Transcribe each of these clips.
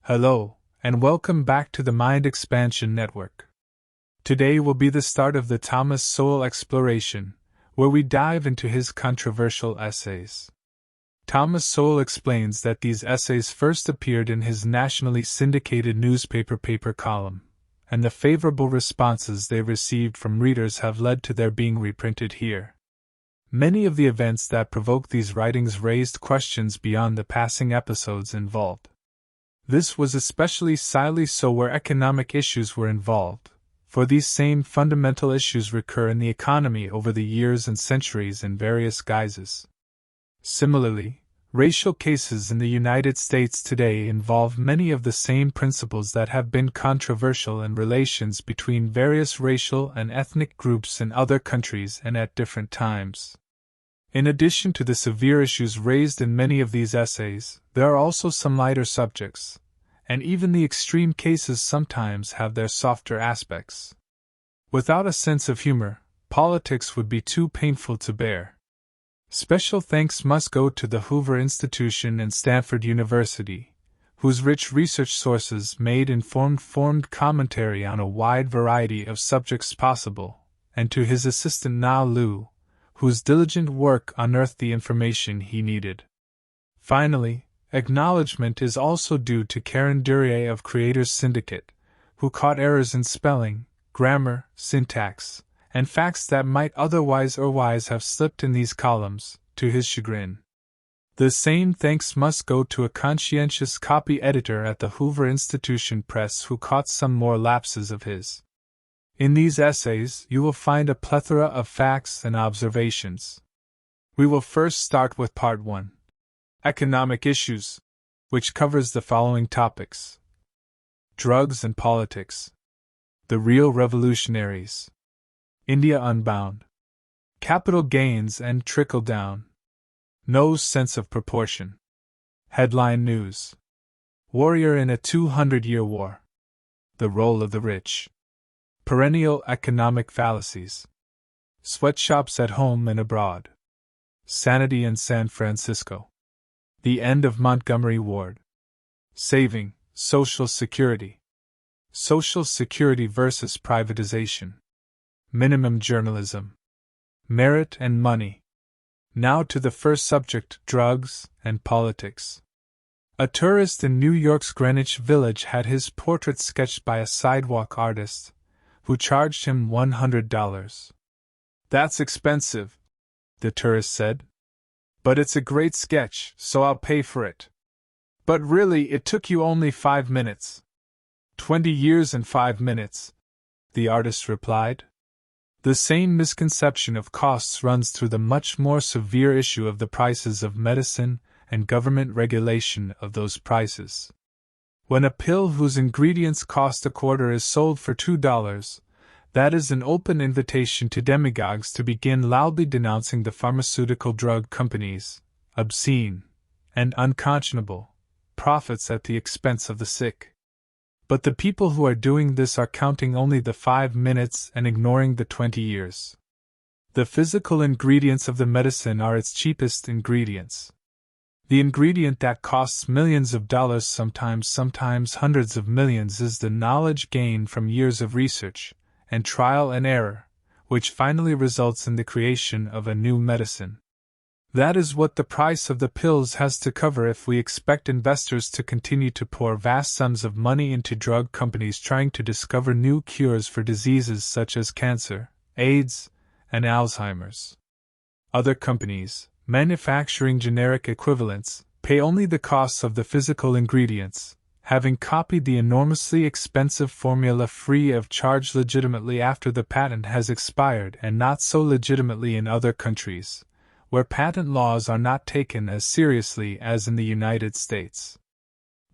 Hello, and welcome back to the Mind Expansion Network. Today will be the start of the Thomas Sowell exploration, where we dive into his controversial essays. Thomas Sowell explains that these essays first appeared in his nationally syndicated newspaper paper column, and the favorable responses they received from readers have led to their being reprinted here. Many of the events that provoked these writings raised questions beyond the passing episodes involved. This was especially so where economic issues were involved, for these same fundamental issues recur in the economy over the years and centuries in various guises. Similarly, racial cases in the United States today involve many of the same principles that have been controversial in relations between various racial and ethnic groups in other countries and at different times. In addition to the severe issues raised in many of these essays, there are also some lighter subjects, and even the extreme cases sometimes have their softer aspects. Without a sense of humor, politics would be too painful to bear. Special thanks must go to the Hoover Institution and Stanford University, whose rich research sources made informed commentary on a wide variety of subjects possible, and to his assistant Na Lu, whose diligent work unearthed the information he needed. Finally, acknowledgement is also due to Karen Duryea of Creators Syndicate, who caught errors in spelling, grammar, syntax, and facts that might otherwise have slipped in these columns, to his chagrin. The same thanks must go to a conscientious copy editor at the Hoover Institution Press who caught some more lapses of his. In these essays, you will find a plethora of facts and observations. We will first start with Part 1, Economic Issues, which covers the following topics: Drugs and Politics, The Real Revolutionaries, India Unbound, Capital Gains and Trickle Down, No Sense of Proportion, Headline News, Warrior in a 200-Year War, The Role of the Rich, Perennial Economic Fallacies, Sweatshops at Home and Abroad, Sanity in San Francisco, The End of Montgomery Ward, Saving Social Security, Social Security versus Privatization, Minimum Journalism, Merit and Money. Now to the first subject, drugs and politics. A tourist in New York's Greenwich Village had his portrait sketched by a sidewalk artist, who charged him $100. "That's expensive," the tourist said. "But it's a great sketch, so I'll pay for it." "But really, it took you only 5 minutes." 20 years and 5 minutes, the artist replied. The same misconception of costs runs through the much more severe issue of the prices of medicine and government regulation of those prices. When a pill whose ingredients cost $0.25 is sold for $2, that is an open invitation to demagogues to begin loudly denouncing the pharmaceutical drug companies' obscene and unconscionable profits at the expense of the sick. But the people who are doing this are counting only the 5 minutes and ignoring the 20 years. The physical ingredients of the medicine are its cheapest ingredients. The ingredient that costs millions of dollars, sometimes hundreds of millions, is the knowledge gained from years of research and trial and error, which finally results in the creation of a new medicine. That is what the price of the pills has to cover if we expect investors to continue to pour vast sums of money into drug companies trying to discover new cures for diseases such as cancer, AIDS, and Alzheimer's. Other companies, manufacturing generic equivalents, pay only the costs of the physical ingredients, having copied the enormously expensive formula free of charge legitimately after the patent has expired, and not so legitimately in other countries, where patent laws are not taken as seriously as in the United States.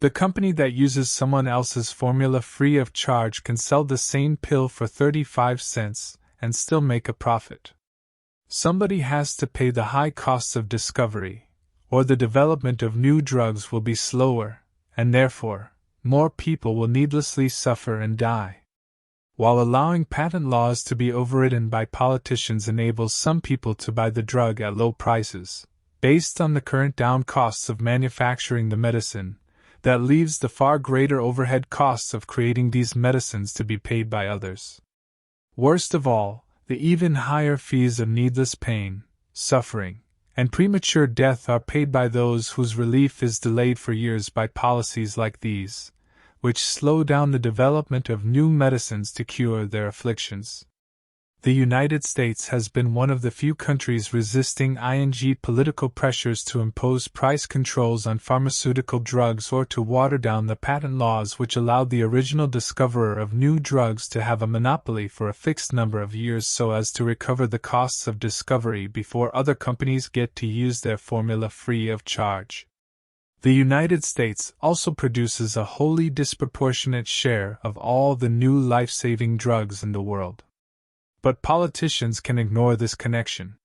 The company that uses someone else's formula free of charge can sell the same pill for 35 cents and still make a profit. Somebody has to pay the high costs of discovery, or the development of new drugs will be slower, and therefore, more people will needlessly suffer and die. While allowing patent laws to be overridden by politicians enables some people to buy the drug at low prices, based on the current down costs of manufacturing the medicine, That leaves the far greater overhead costs of creating these medicines to be paid by others. Worst of all, the even higher fees of needless pain, suffering, and premature death are paid by those whose relief is delayed for years by policies like these, which slow down the development of new medicines to cure their afflictions. The United States has been one of the few countries resisting political pressures to impose price controls on pharmaceutical drugs or to water down the patent laws which allowed the original discoverer of new drugs to have a monopoly for a fixed number of years so as to recover the costs of discovery before other companies get to use their formula free of charge. The United States also produces a wholly disproportionate share of all the new life-saving drugs in the world. But politicians can ignore this connection.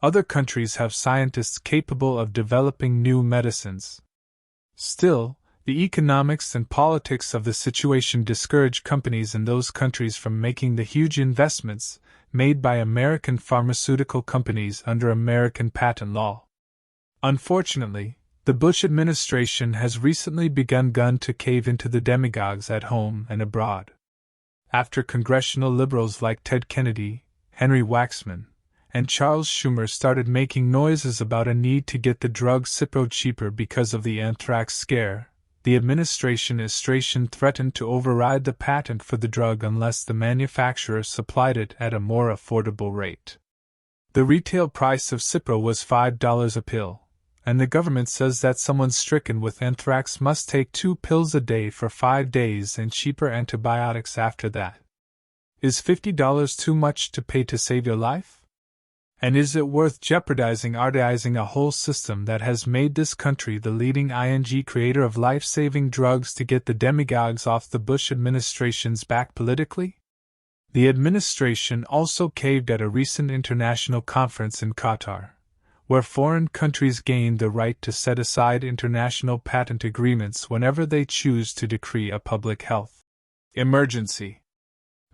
Other countries have scientists capable of developing new medicines. Still, the economics and politics of the situation discourage companies in those countries from making the huge investments made by American pharmaceutical companies under American patent law. Unfortunately, the Bush administration has recently begun to cave into the demagogues at home and abroad. After congressional liberals like Ted Kennedy, Henry Waxman, and Charles Schumer started making noises about a need to get the drug Cipro cheaper because of the anthrax scare, the administration threatened to override the patent for the drug unless the manufacturer supplied it at a more affordable rate. The retail price of Cipro was $5 a pill, and the government says that someone stricken with anthrax must take 2 pills a day for 5 days and cheaper antibiotics after that. Is $50 too much to pay to save your life? And is it worth jeopardizing a whole system that has made this country the leading creator of life-saving drugs to get the demagogues off the Bush administration's back politically? The administration also caved at a recent international conference in Qatar, where foreign countries gained the right to set aside international patent agreements whenever they choose to decree a public health emergency.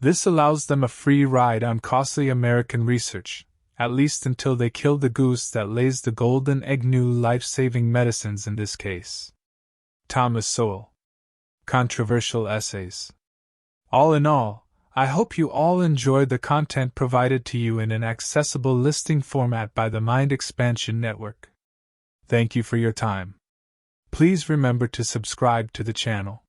This allows them a free ride on costly American research, at least until they kill the goose that lays the golden egg. New life-saving medicines in this case. Thomas Sowell. Controversial Essays. All in all, I hope you all enjoyed the content provided to you in an accessible listing format by the Mind Expansion Network. Thank you for your time. Please remember to subscribe to the channel.